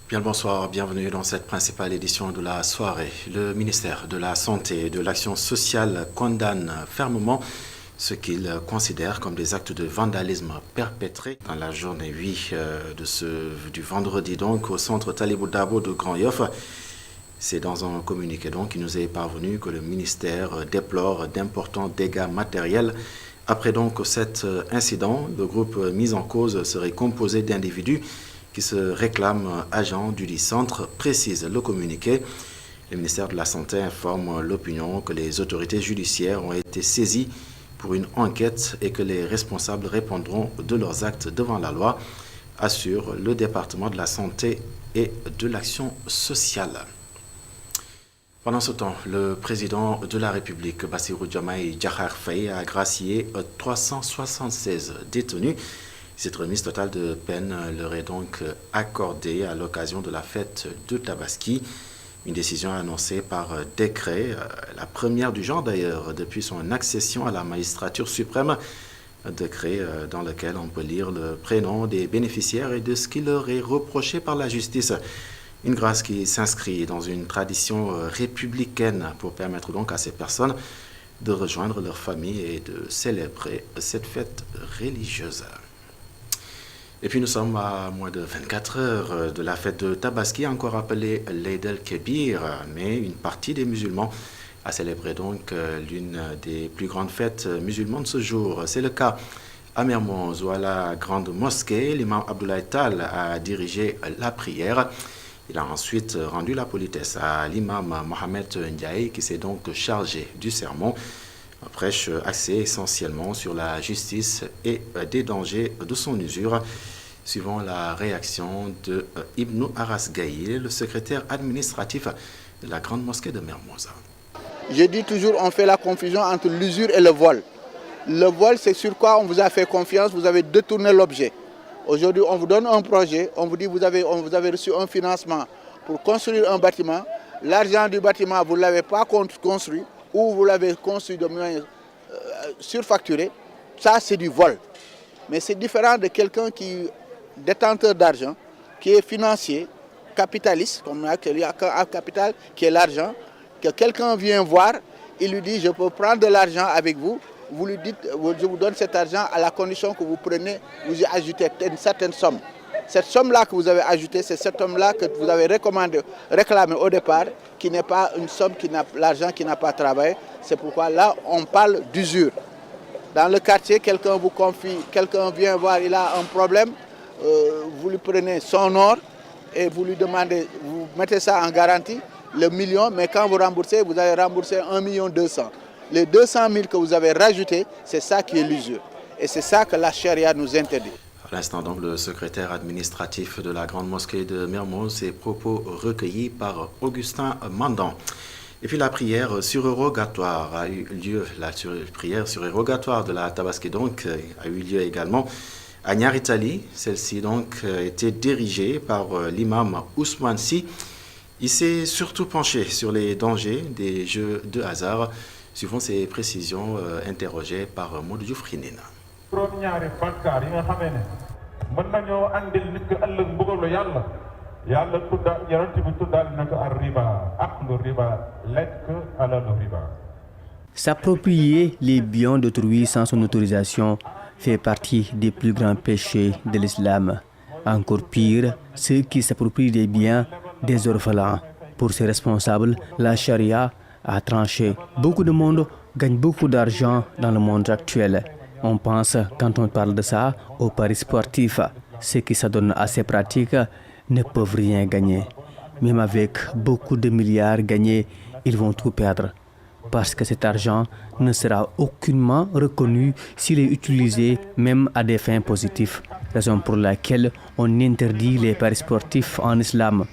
Bien le bonsoir, bienvenue dans cette principale édition de la soirée. Le ministère de la Santé et de l'Action sociale condamne fermement ce qu'il considère comme des actes de vandalisme perpétrés dans la journée 8 du vendredi donc au centre Talibou Dabo de Grand Yoff. C'est dans un communiqué donc qui nous est parvenu que le ministère déplore d'importants dégâts matériels. Après donc cet incident, le groupe mis en cause serait composé d'individus qui se réclament agents du dit centre, précise le communiqué. Le ministère de la Santé informe l'opinion que les autorités judiciaires ont été saisies pour une enquête et que les responsables répondront de leurs actes devant la loi, assure le département de la Santé et de l'Action sociale. Pendant ce temps, le président de la République, Bassirou Diomaye Diakhar Faye, a gracié 376 détenus. Cette remise totale de peine leur est donc accordée à l'occasion de la fête de Tabaski. Une décision annoncée par décret, la première du genre d'ailleurs, depuis son accession à la magistrature suprême. Un décret dans lequel on peut lire le prénom des bénéficiaires et de ce qui leur est reproché par la justice. Une grâce qui s'inscrit dans une tradition républicaine pour permettre donc à ces personnes de rejoindre leur famille et de célébrer cette fête religieuse. Et puis nous sommes à moins de 24 heures de la fête de Tabaski, encore appelée l'Eid el-Kébir, mais une partie des musulmans a célébré donc l'une des plus grandes fêtes musulmanes de ce jour. C'est le cas à Mermoz, où à la grande mosquée, l'imam Abdoulaye Tall a dirigé la prière. Il a ensuite rendu la politesse à l'imam Mohamed Ndiaye, qui s'est donc chargé du sermon. Un prêche axé essentiellement sur la justice et des dangers de son usure, suivant la réaction de Ibn Aras Gaïl, le secrétaire administratif de la grande mosquée de Mermoz. Je dis toujours, on fait la confusion entre l'usure et le vol. Le vol, c'est sur quoi on vous a fait confiance, vous avez détourné l'objet. Aujourd'hui, on vous donne un projet, on vous dit vous avez reçu un financement pour construire un bâtiment. L'argent du bâtiment, vous ne l'avez pas construit, ou vous l'avez construit de manière surfacturée. Ça, c'est du vol. Mais c'est différent de quelqu'un qui est détenteur d'argent, qui est financier, capitaliste, comme il y a un capital qui est l'argent, que quelqu'un vient voir, il lui dit je peux prendre de l'argent avec vous, vous lui dites je vous donne cet argent à la condition que vous prenez, vous y ajoutez une certaine somme. Cette somme-là que vous avez ajoutée, c'est cette somme-là que vous avez réclamé au départ, qui n'est pas une somme, l'argent qui n'a pas travaillé. C'est pourquoi là, on parle d'usure. Dans le quartier, quelqu'un vous confie, quelqu'un vient voir, il a un problème, vous lui prenez son or et vous lui demandez, vous mettez ça en garantie, le million, mais quand vous remboursez, vous allez rembourser 1 200 000. Les 200 000 que vous avez rajoutés, c'est ça qui est l'usure. Et c'est ça que la charia nous interdit. À l'instant, donc, le secrétaire administratif de la grande mosquée de Mermoz, ses propos recueillis par Augustin Mandan. Et puis la prière surrogatoire a eu lieu, la prière surrogatoire de la Tabaski donc a eu lieu également à Niaritali. Celle-ci donc était dirigée par l'imam Ousmane Sy. Il s'est surtout penché sur les dangers des jeux de hasard, suivant ces précisions interrogées par Modou Diouf Rinina. S'approprier les biens d'autrui sans son autorisation fait partie des plus grands péchés de l'islam. Encore pire, ceux qui s'approprient des biens des orphelins. Pour ces responsables, la charia a tranché. Beaucoup de monde gagne beaucoup d'argent dans le monde actuel. On pense, quand on parle de ça, aux paris sportifs. Ceux qui s'adonnent à ces pratiques ne peuvent rien gagner. Même avec beaucoup de milliards gagnés, ils vont tout perdre. Parce que cet argent ne sera aucunement reconnu s'il est utilisé même à des fins positives. Raison pour laquelle on interdit les paris sportifs en islam.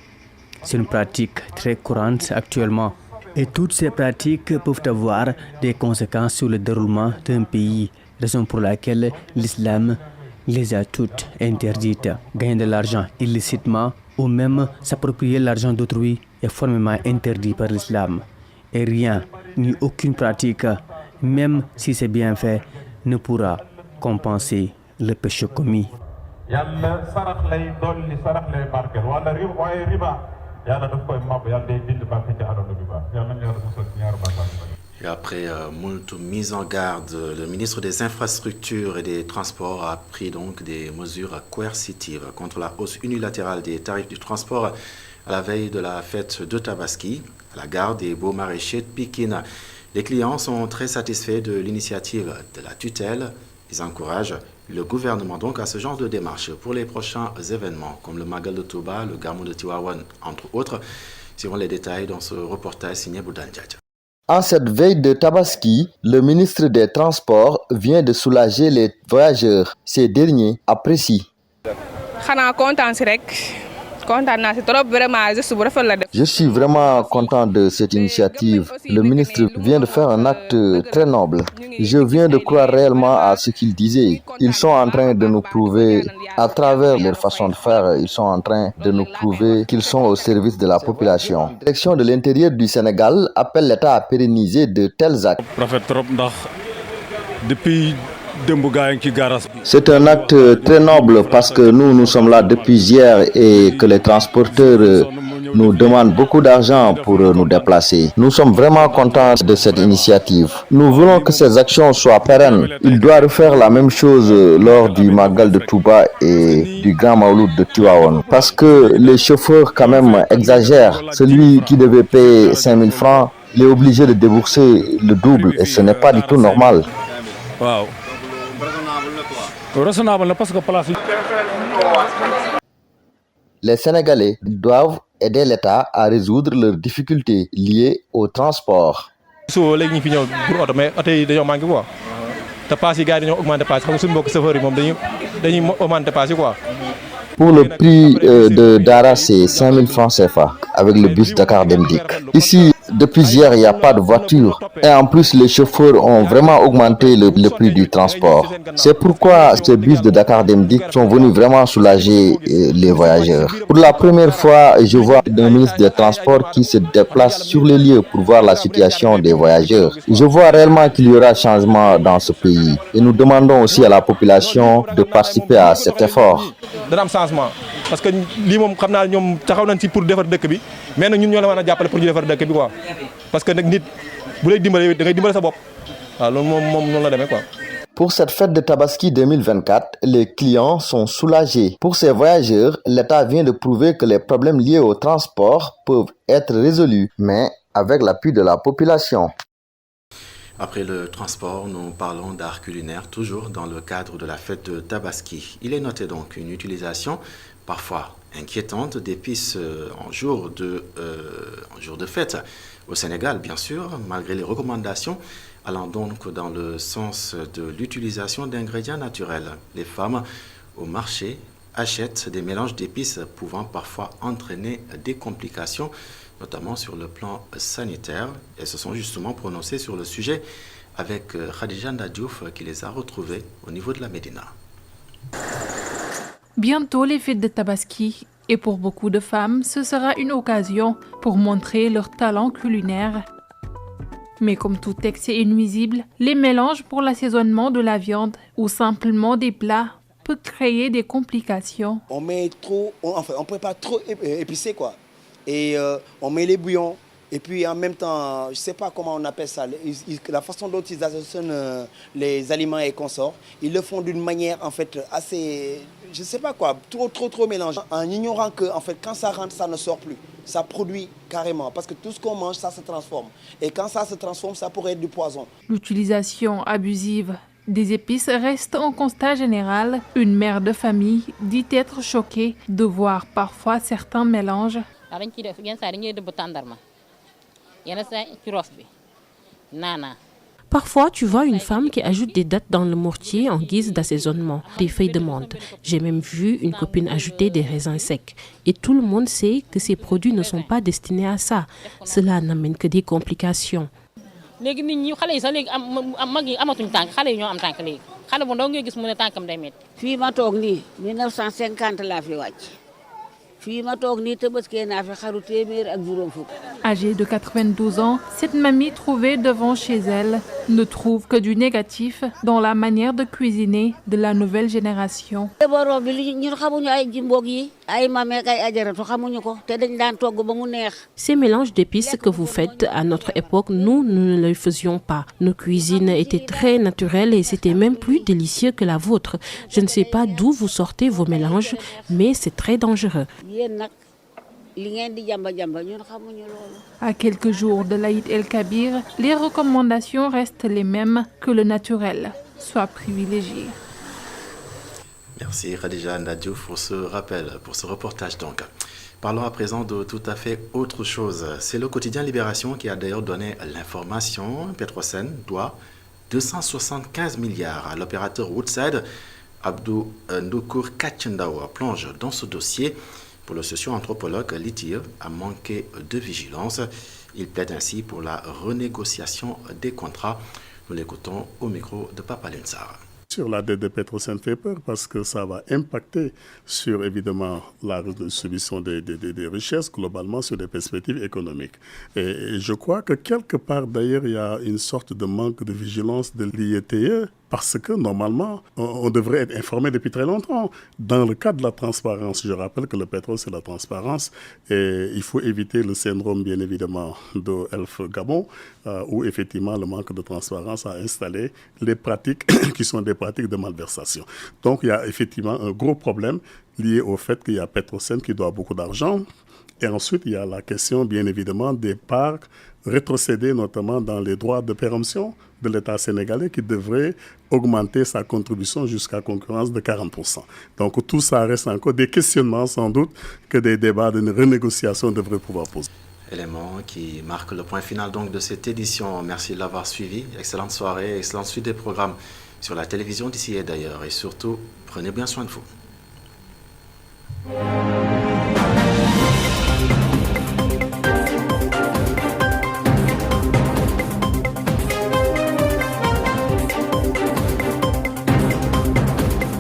C'est une pratique très courante actuellement. Et toutes ces pratiques peuvent avoir des conséquences sur le déroulement d'un pays. Raison pour laquelle l'islam les a toutes interdites. Gagner de l'argent illicitement ou même s'approprier l'argent d'autrui est formellement interdit par l'islam. Et rien, ni aucune pratique, même si c'est bien fait, ne pourra compenser le péché commis. Et après moult mise en garde, le ministre des Infrastructures et des Transports a pris donc des mesures coercitives contre la hausse unilatérale des tarifs du transport à la veille de la fête de Tabaski, à la gare des Beaux-Maraîchers de Pikine. Les clients sont très satisfaits de l'initiative de la tutelle. Ils encouragent le gouvernement donc à ce genre de démarche pour les prochains événements comme le Magal de Touba, le Gamou de Tivaouane, entre autres. Suivons les détails dans ce reportage signé Boudan Djadja. En cette veille de Tabaski, le ministre des Transports vient de soulager les voyageurs. Ces derniers apprécient. Je suis vraiment content de cette initiative. Le ministre vient de faire un acte très noble. Je viens de croire réellement à ce qu'il disait. Ils sont en train de nous prouver, à travers leur façon de faire, ils sont en train de nous prouver qu'ils sont au service de la population. La direction de l'intérieur du Sénégal appelle l'État à pérenniser de tels actes. C'est un acte très noble parce que nous sommes là depuis hier et que les transporteurs nous demandent beaucoup d'argent pour nous déplacer. Nous sommes vraiment contents de cette initiative. Nous voulons que ces actions soient pérennes. Il doit refaire la même chose lors du Magal de Touba et du Grand Maouloud de Tivaouane. Parce que les chauffeurs quand même exagèrent. Celui qui devait payer 5 000 francs, il est obligé de débourser le double et ce n'est pas du tout normal. Wow. Les Sénégalais doivent aider l'État à résoudre leurs difficultés liées au transport. Pour le prix de Dara, c'est 5 000 francs CFA avec le bus Dakar Demdik. Ici, depuis hier, il n'y a pas de voiture. Et en plus, les chauffeurs ont vraiment augmenté le prix du transport. C'est pourquoi ces bus de Dakar Demdik sont venus vraiment soulager les voyageurs. Pour la première fois, je vois un ministre des Transports qui se déplace sur les lieux pour voir la situation des voyageurs. Je vois réellement qu'il y aura changement dans ce pays. Et nous demandons aussi à la population de participer à cet effort. Parce que li mom xamna ñom taxaw nañ ci pour défar dëkk bi mais nak ñun ñoo la mëna jappalé pour ñu défar dëkk bi quoi parce que nak nit bu lay dimbalé da ngay dimbalé sa bop wa lool mom non la démé quoi. Pour cette fête de Tabaski 2024, les clients sont soulagés. Pour ces voyageurs, l'État vient de prouver que les problèmes liés au transport peuvent être résolus, mais avec l'appui de la population. Après le transport, nous parlons d'art culinaire, toujours dans le cadre de la fête de Tabaski. Il est noté donc une utilisation parfois inquiétante d'épices en jour de fête au Sénégal, bien sûr, malgré les recommandations allant donc dans le sens de l'utilisation d'ingrédients naturels. Les femmes au marché achètent des mélanges d'épices pouvant parfois entraîner des complications, notamment sur le plan sanitaire. Elles se sont justement prononcées sur le sujet avec Khadija Ndadiouf qui les a retrouvées au niveau de la Médina. Bientôt les fêtes de Tabaski et pour beaucoup de femmes, ce sera une occasion pour montrer leur talent culinaire. Mais comme tout excès est nuisible, les mélanges pour l'assaisonnement de la viande ou simplement des plats peuvent créer des complications. On met trop, on prépare trop épicé quoi. Et on met les bouillons. Et puis en même temps, je ne sais pas comment on appelle ça, la façon dont ils assaisonnent les aliments et consorts, ils le font d'une manière en fait assez, je ne sais pas quoi, trop mélangé. En ignorant que en fait, quand ça rentre, ça ne sort plus. Ça produit carrément, parce que tout ce qu'on mange, ça se transforme. Et quand ça se transforme, ça pourrait être du poison. L'utilisation abusive des épices reste un constat général. Une mère de famille dit être choquée de voir parfois certains mélanges. Parfois, tu vois une femme qui ajoute des dattes dans le mortier en guise d'assaisonnement, des feuilles de menthe. J'ai même vu une copine ajouter des raisins secs. Et tout le monde sait que ces produits ne sont pas destinés à ça. Cela n'amène que des complications. Âgée de 92 ans, cette mamie trouvée devant chez elle ne trouve que du négatif dans la manière de cuisiner de la nouvelle génération. Ces mélanges d'épices que vous faites à notre époque, nous ne les faisions pas. Nos cuisines étaient très naturelles et c'était même plus délicieux que la vôtre. Je ne sais pas d'où vous sortez vos mélanges, mais c'est très dangereux. À quelques jours de l'Aïd el-Kabir, les recommandations restent les mêmes, que le naturel soit privilégié. Merci Khadija Ndadiouf pour ce rappel, pour ce reportage donc. Parlons à présent de tout à fait autre chose. C'est le quotidien Libération qui a d'ailleurs donné l'information. Petrosen doit 275 milliards à l'opérateur Woodside. Abdou Ndoukour Kachendawa plonge dans ce dossier. Pour le socio-anthropologue, Litier a manqué de vigilance. Il plaide ainsi pour la renégociation des contrats. Nous l'écoutons au micro de Papa Lunsar. Sur la dette de Petrosen fait peur parce que ça va impacter sur évidemment la redistribution des richesses, globalement sur des perspectives économiques. Et je crois que quelque part d'ailleurs il y a une sorte de manque de vigilance de l'IETE parce que normalement on devrait être informé depuis très longtemps. Dans le cadre de la transparence, je rappelle que le pétrole c'est la transparence et il faut éviter le syndrome bien évidemment de Elf Gabon où effectivement le manque de transparence a installé les pratiques qui sont des pratiques de malversation. Donc il y a effectivement un gros problème lié au fait qu'il y a Petrosen qui doit beaucoup d'argent. Et ensuite, il y a la question, bien évidemment, des parts rétrocédées, notamment dans les droits de péremption de l'État sénégalais qui devrait augmenter sa contribution jusqu'à concurrence de 40%. Donc tout ça reste encore des questionnements, sans doute, que des débats de renégociation devraient pouvoir poser. Élément qui marque le point final donc de cette édition. Merci de l'avoir suivi. Excellente soirée, excellente suite des programmes sur la télévision d'ici et d'ailleurs. Et surtout, prenez bien soin de vous.